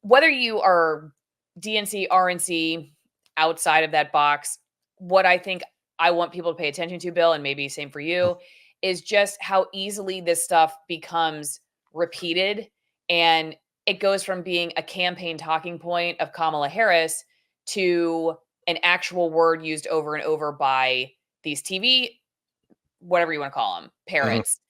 whether you are DNC, RNC, outside of that box, what I think I want people to pay attention to, Bill, and maybe same for you, is just how easily this stuff becomes repeated. And it goes from being a campaign talking point of Kamala Harris to an actual word used over and over by these TV, whatever you want to call them, parrots.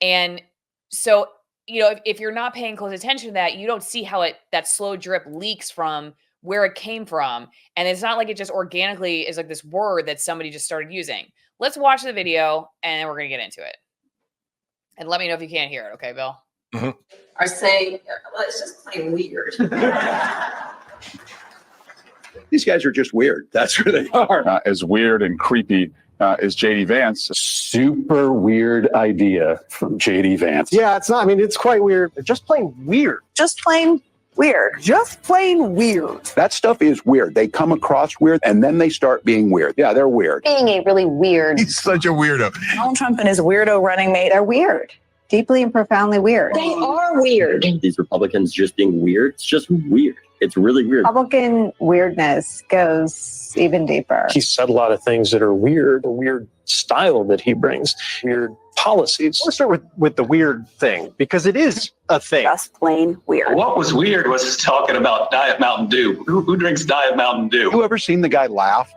And so, if you're not paying close attention to that, you don't see how that slow drip leaks from where it came from. And it's not like it just organically is like this word that somebody just started using. Let's watch the video and then we're going to get into it. And let me know if you can't hear it. Okay, Bill? Are saying, well, it's just plain weird. These guys are just weird. That's who they are. As weird and creepy as J.D. Vance. Super weird idea from J.D. Vance. Yeah, it's not. I mean, it's quite weird. Just plain weird. Just plain weird. Just plain weird. That stuff is weird. They come across weird, and then they start being weird. Yeah, they're weird. Being a really weird. He's such a weirdo. Donald Trump and his weirdo running mate are weird. Deeply and profoundly weird. They are weird. These Republicans just being weird. It's just weird. It's really weird. Republican weirdness goes even deeper. He said a lot of things that are weird, a weird style that he brings, weird policies. Let's start with the weird thing, because it is a thing. Just plain weird. What was weird was talking about Diet Mountain Dew. Who drinks Diet Mountain Dew? You ever seen the guy laugh?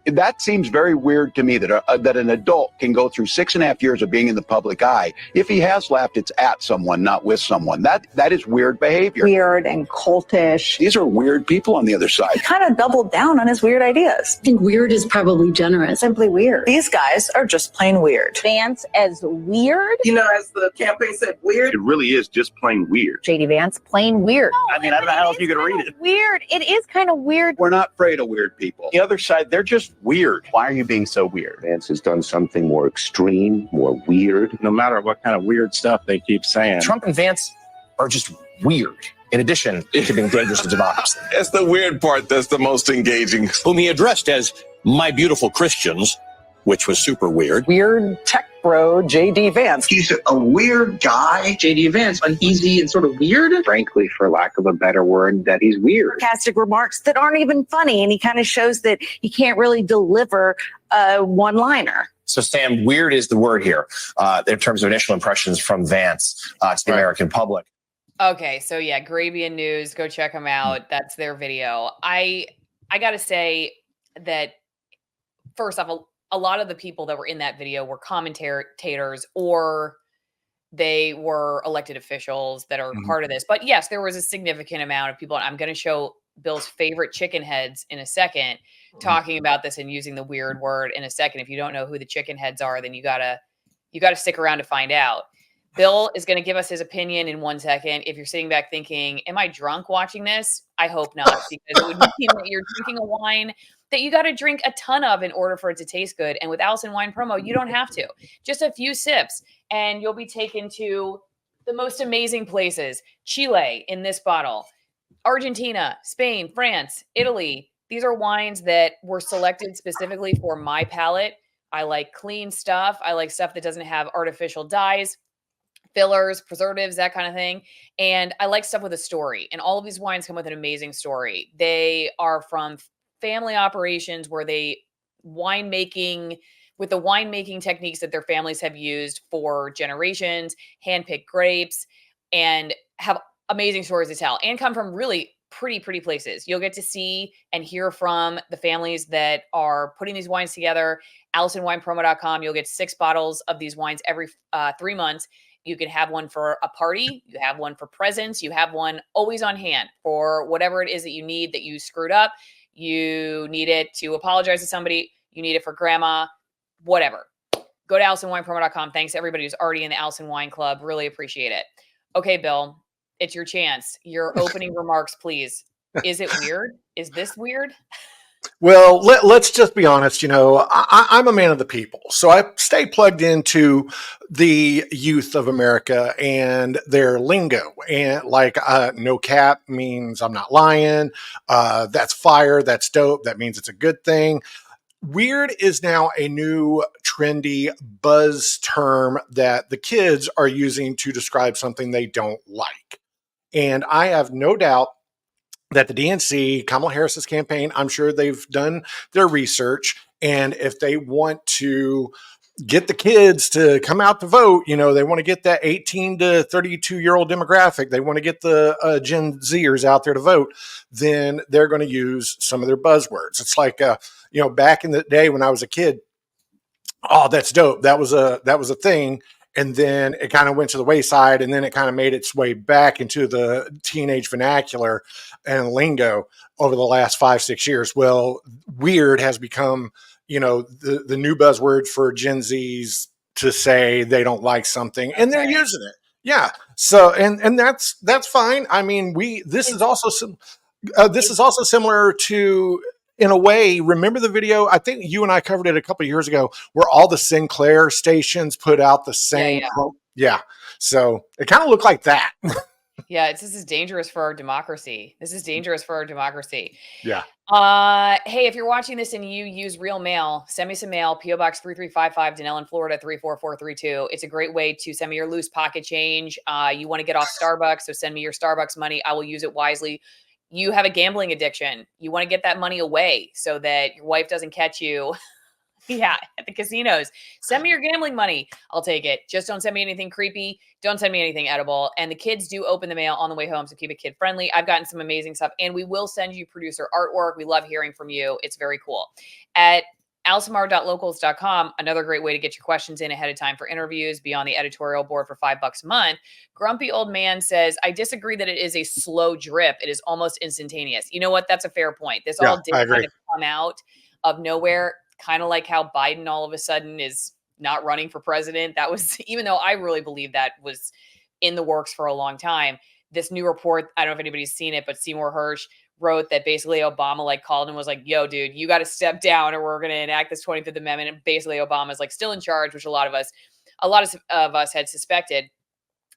That seems very weird to me that that an adult can go through 6.5 years of being in the public eye. If he has laughed, it's at someone, not with someone. That is weird behavior. Weird and cultish. These are weird people on the other side. He kind of doubled down on his weird ideas. I think weird is probably generous. Simply weird. These guys are just plain weird. Vance as weird. As the campaign said, weird. It really is just plain weird. J.D. Vance, plain weird. I mean, I don't know how else you could read it. Weird. It is kind of weird. We're not afraid of weird people. The other side, they're just weird. Why are you being so weird? Vance has done something more extreme, more weird. No matter what kind of weird stuff they keep saying. Trump and Vance are just weird, in addition to being dangerous to democracy. That's the weird part that's the most engaging. Whom he addressed as my beautiful Christians, which was super weird. Weird tech bro, J.D. Vance. He's a weird guy. J.D. Vance, uneasy and sort of weird. Frankly, for lack of a better word, that he's weird. Sarcastic remarks that aren't even funny, and he kind of shows that he can't really deliver a one-liner. So, Sam, weird is the word here in terms of initial impressions from Vance to the American public. Okay, so yeah, Grabian News, go check them out. That's their video. I got to say that, first off, a lot of the people that were in that video were commentators or they were elected officials that are part of this. But yes, there was a significant amount of people. And I'm going to show Bill's favorite chicken heads in a second, talking about this and using the weird word in a second. If you don't know who the chicken heads are, then you gotta stick around to find out. Bill is going to give us his opinion in 1 second. If you're sitting back thinking, am I drunk watching this? I hope not, because it would mean that you're drinking a wine that you got to drink a ton of in order for it to taste good. And with Alison Wine Promo, you don't have to. Just a few sips and you'll be taken to the most amazing places. Chile in this bottle, Argentina, Spain, France, Italy. These are wines that were selected specifically for my palate. I like clean stuff. I like stuff that doesn't have artificial dyes, fillers, preservatives, that kind of thing. And I like stuff with a story. And all of these wines come with an amazing story. They are from family operations where they winemaking techniques that their families have used for generations, handpicked grapes, and have amazing stories to tell and come from really pretty places. You'll get to see and hear from the families that are putting these wines together. AlisonWinePromo.com. You'll get 6 bottles of these wines every 3 months. You can have one for a party. You have one for presents. You have one always on hand for whatever it is that you need that you screwed up. You need it to apologize to somebody. You need it for grandma, whatever. Go to AlisonWinePromo.com. Thanks to everybody who's already in the Alison Wine Club. Really appreciate it. Okay, Bill, it's your chance. Your opening remarks, please. Is it weird? Is this weird? Well, let's just be honest. I'm a man of the people, so I stay plugged into the youth of America and their lingo. And like, no cap means I'm not lying. That's fire. That's dope. That means it's a good thing. Weird is now a new trendy buzz term that the kids are using to describe something they don't like. And I have no doubt that the DNC, Kamala Harris's campaign, I'm sure they've done their research. And if they want to get the kids to come out to vote, you know, they want to get that 18 to 32-year-old demographic, they want to get the Gen Zers out there to vote, then they're going to use some of their buzzwords. It's like, you know, back in the day when I was a kid, oh, that's dope. That was a thing. And then it kind of went to the wayside, and then it kind of made its way back into the teenage vernacular and lingo over the last 5-6 years. Well, weird has become, you know, the new buzzword for Gen Zs to say they don't like something, and they're using it. Yeah. So, and that's fine. I mean, this is also similar to, in a way, remember the video? I think you and I covered it a couple of years ago, where all the Sinclair stations put out the same. Yeah. So it kind of looked like that. Yeah, this is dangerous for our democracy. This is dangerous for our democracy. Yeah. Hey, if you're watching this and you use real mail, send me some mail. PO Box 3355, Denellen, Florida 34432. It's a great way to send me your loose pocket change. You want to get off Starbucks, so send me your Starbucks money. I will use it wisely. You have a gambling addiction. You want to get that money away so that your wife doesn't catch you. Yeah, at the casinos. Send me your gambling money. I'll take it. Just don't send me anything creepy. Don't send me anything edible. And the kids do open the mail on the way home, so keep it kid friendly. I've gotten some amazing stuff, and we will send you producer artwork. We love hearing from you. It's very cool. At alisonmar.locals.com, another great way to get your questions in ahead of time for interviews, be on the editorial board for $5 a month. Grumpy Old Man says, I disagree that it is a slow drip. It is almost instantaneous. You know what? That's a fair point. This all did kind of come out of nowhere, kind of like how Biden all of a sudden is not running for president. That was, even though I really believe that was in the works for a long time. This new report, I don't know if anybody's seen it, but Seymour Hersh wrote that basically Obama like called and was like, yo, dude, you got to step down or we're going to enact this 25th Amendment. And basically Obama's like still in charge, which a lot of us had suspected.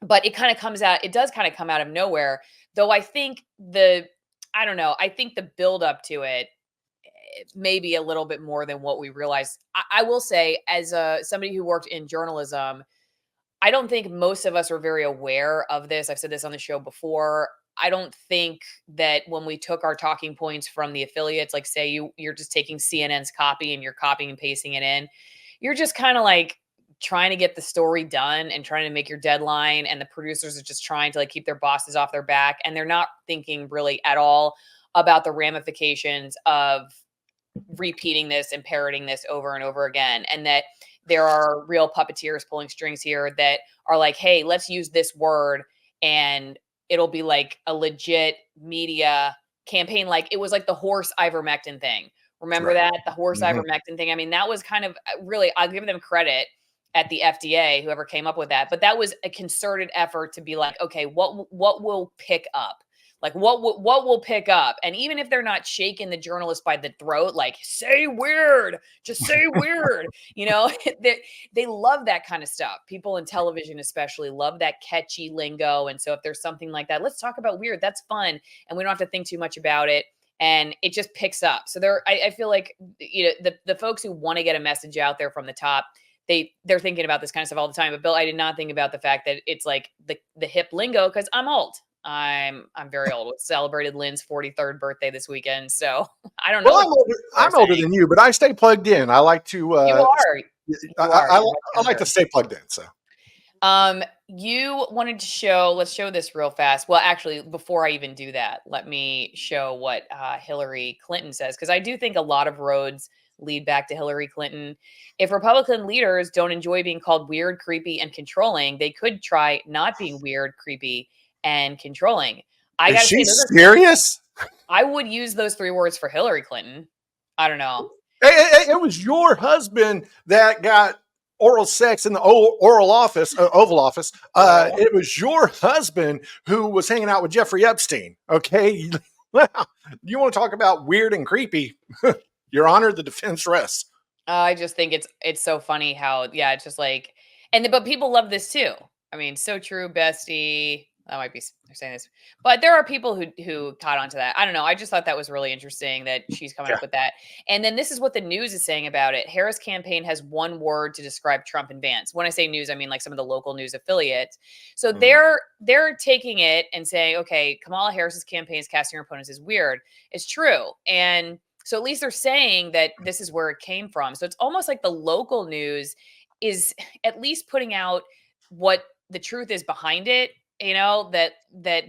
But it kind of comes out, it does kind of come out of nowhere. Though I think the build up to it maybe a little bit more than what we realize. I will say, as somebody who worked in journalism, I don't think most of us are very aware of this. I've said this on the show before. I don't think that when we took our talking points from the affiliates, like say you're just taking CNN's copy and you're copying and pasting it in, you're just kind of like trying to get the story done and trying to make your deadline. And the producers are just trying to like keep their bosses off their back. And they're not thinking really at all about the ramifications of repeating this and parroting this over and over again. And that there are real puppeteers pulling strings here that are like, hey, let's use this word and it'll be like a legit media campaign. Like it was like the horse ivermectin thing. Remember that? The horse ivermectin thing. I mean, that was kind of really, I'll give them credit at the FDA, whoever came up with that. But that was a concerted effort to be like, okay, what will pick up? Like what will pick up? And even if they're not shaking the journalist by the throat, like say weird, just say weird, you know, they love that kind of stuff. People in television especially love that catchy lingo. And so if there's something like that, let's talk about weird. That's fun. And we don't have to think too much about it. And it just picks up. So I feel like, you know, the folks who want to get a message out there from the top, they're thinking about this kind of stuff all the time. But Bill, I did not think about the fact that it's like the hip lingo, because I'm old. I'm very old. We celebrated Lynn's 43rd birthday this weekend, so I don't know. Well, I'm older than you, but I stay plugged in. I like to. You are. I like to stay plugged in. So, you wanted to show. Let's show this real fast. Well, actually, before I even do that, let me show what Hillary Clinton says, because I do think a lot of roads lead back to Hillary Clinton. If Republican leaders don't enjoy being called weird, creepy, and controlling, they could try not being weird, creepy, and controlling. I gotta say, serious? I would use those 3 words for Hillary Clinton. I don't know. It was your husband that got oral sex in the Oval Office. It was your husband who was hanging out with Jeffrey Epstein. Okay, you want to talk about weird and creepy? Your Honor, the defense rests. I just think it's so funny how it's just like, but people love this too. I mean, so true, bestie. That might be they're saying this, but there are people who caught on to that. I don't know. I just thought that was really interesting that she's coming up with that. And then this is what the news is saying about it. Harris campaign has one word to describe Trump and Vance. When I say news, I mean like some of the local news affiliates. So they're taking it and saying, okay, Kamala Harris's campaign is casting her opponents as weird. It's true, and so at least they're saying that this is where it came from. So it's almost like the local news is at least putting out what the truth is behind it. That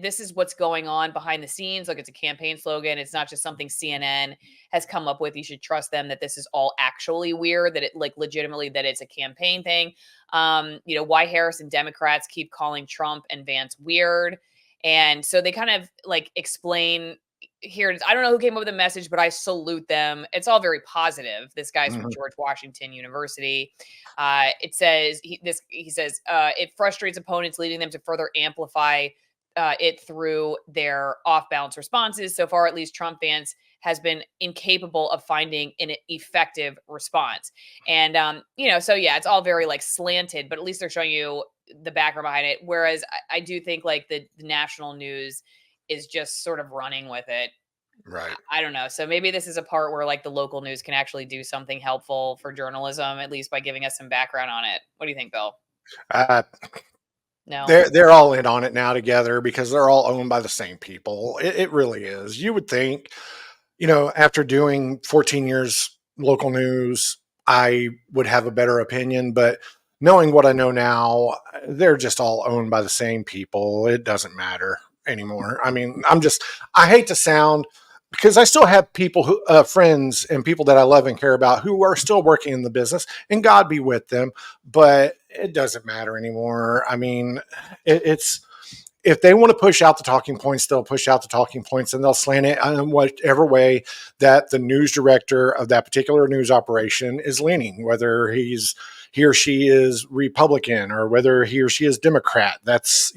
this is what's going on behind the scenes. Like, it's a campaign slogan. It's not just something CNN has come up with. You should trust them that this is all actually weird, that it like legitimately that it's a campaign thing. Why Harris and Democrats keep calling Trump and Vance weird. And so they kind of like explain here. I don't know who came up with the message, but I salute them. It's all very positive. This guy's from George Washington University. It says he says it frustrates opponents, leading them to further amplify it through their off-balance responses. So far, at least, Trump Vance has been incapable of finding an effective response. And so yeah, it's all very like slanted, but at least they're showing you the background behind it. Whereas I do think like the national news is just sort of running with it. Right. I don't know. So maybe this is a part where like the local news can actually do something helpful for journalism, at least by giving us some background on it. What do you think, Bill? No, they're all in on it now together because they're all owned by the same people. It really is. You would think, after doing 14 years local news, I would have a better opinion, but knowing what I know now, they're just all owned by the same people. It doesn't matter anymore. I mean, I hate to sound, because I still have people friends and people that I love and care about who are still working in the business, and God be with them, but it doesn't matter anymore. I mean, it's, if they want to push out the talking points, they'll push out the talking points and they'll slant it in whatever way that the news director of that particular news operation is leaning, whether he or she is Republican or whether he or she is Democrat. That's,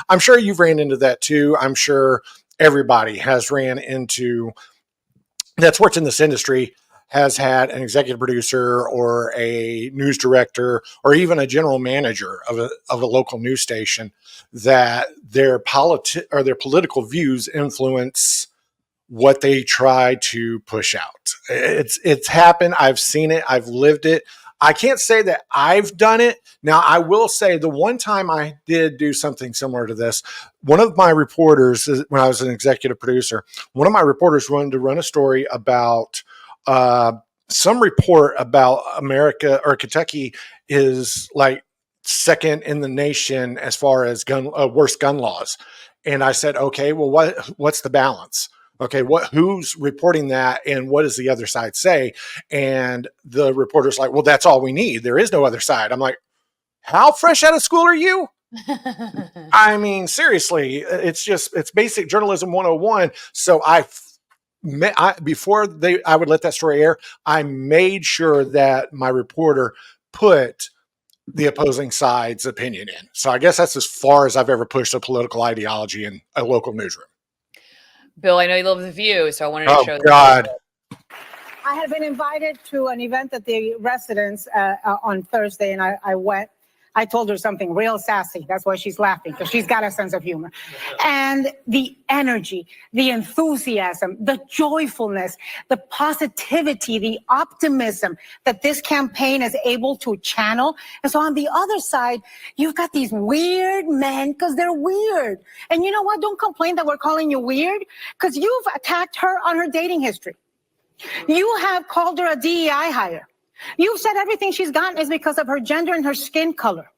I'm sure you've ran into that too. I'm sure everybody has ran into, that's worked in this industry, has had an executive producer or a news director or even a general manager of a local news station that their political views influence what they try to push out. It's happened. I've seen it. I've lived it. I can't say that I've done it. Now, I will say the one time I did do something similar to this, one of my reporters, when I was an executive producer, one of my reporters wanted to run a story about some report about America or Kentucky is like second in the nation as far as worst gun laws. And I said, okay, well, what's the balance? Okay, who's reporting that and what does the other side say? And the reporter's like, well, that's all we need. There is no other side. I'm like, how fresh out of school are you? I mean, seriously, it's basic journalism 101. So before I would let that story air, I made sure that my reporter put the opposing side's opinion in. So I guess that's as far as I've ever pushed a political ideology in a local newsroom. Bill, I know you love The View, so I wanted to show. Oh, God. I had been invited to an event at the residence on Thursday, and I went. I told her something real sassy. That's why she's laughing, because she's got a sense of humor. And the energy, the enthusiasm, the joyfulness, the positivity, the optimism that this campaign is able to channel. And so on the other side, you've got these weird men, because they're weird. And you know what? Don't complain that we're calling you weird, because you've attacked her on her dating history. You have called her a DEI hire. You've said everything she's gotten is because of her gender and her skin color.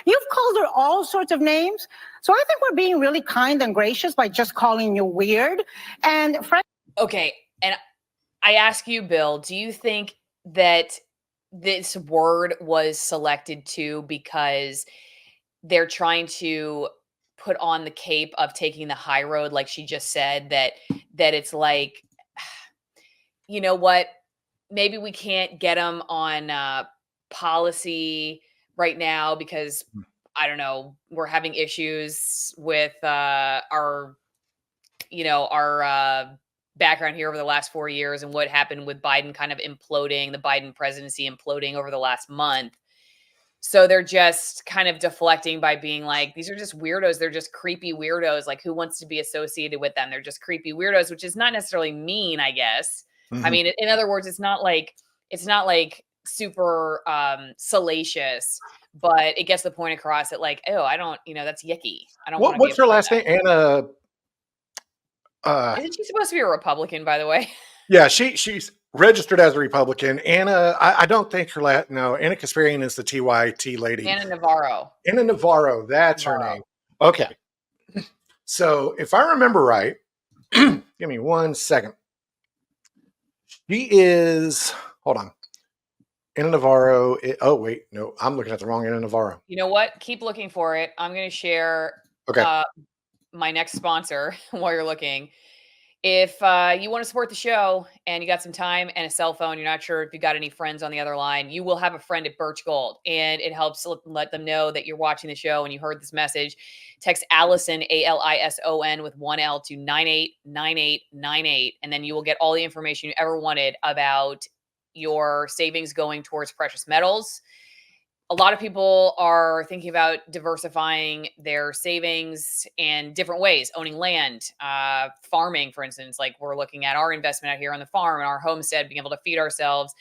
You've called her all sorts of names. So I think we're being really kind and gracious by just calling you weird. And okay. And I ask you, Bill, do you think that this word was selected too because they're trying to put on the cape of taking the high road, like she just said, that it's like, you know what? Maybe we can't get them on policy right now because, I don't know, we're having issues with our background here over the last 4 years and what happened with Biden kind of imploding, the Biden presidency imploding over the last month. So they're just kind of deflecting by being like, these are just weirdos. They're just creepy weirdos. Like, who wants to be associated with them? They're just creepy weirdos, which is not necessarily mean, I guess. I mean, in other words, it's not like super salacious, but it gets the point across that like, oh, I don't, that's yucky. I don't want to be. What's her last name? Anna. Isn't she supposed to be a Republican, by the way? Yeah, she's registered as a Republican. Anna, I don't think her last. No, Anna Kasparian is the TYT lady. Anna Navarro. Anna Navarro, that's her name. Okay. So if I remember right, give me 1 second. She is. Hold on. Anna Navarro. Oh wait, no, I'm looking at the wrong Anna Navarro. You know what? Keep looking for it. I'm going to share. Okay. My next sponsor while you're looking. If you want to support the show and you got some time and a cell phone, you're not sure if you got any friends on the other line, you will have a friend at BIRCH Gold, and it helps let them know that you're watching the show and you heard this message. Text Alison, ALISON, with 1L to 989898, and then you will get all the information you ever wanted about your savings going towards precious metals. A lot of people are thinking about diversifying their savings in different ways, owning land, farming, for instance, like we're looking at our investment out here on the farm and our homestead, being able to feed ourselves.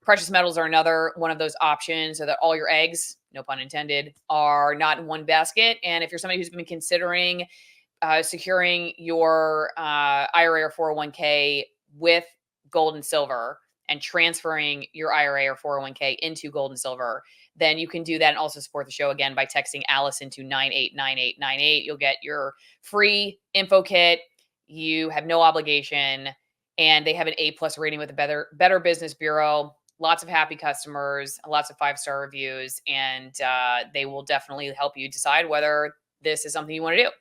Precious metals are another one of those options, so that all your eggs, no pun intended, are not in one basket. And if you're somebody who's been considering securing your IRA or 401k with gold and silver and transferring your IRA or 401k into gold and silver, then you can do that and also support the show again by texting Alison to 989898. You'll get your free info kit. You have no obligation, and they have an A+ rating with the Better Business Bureau. Lots of happy customers, lots of 5-star reviews, and they will definitely help you decide whether this is something you want to do.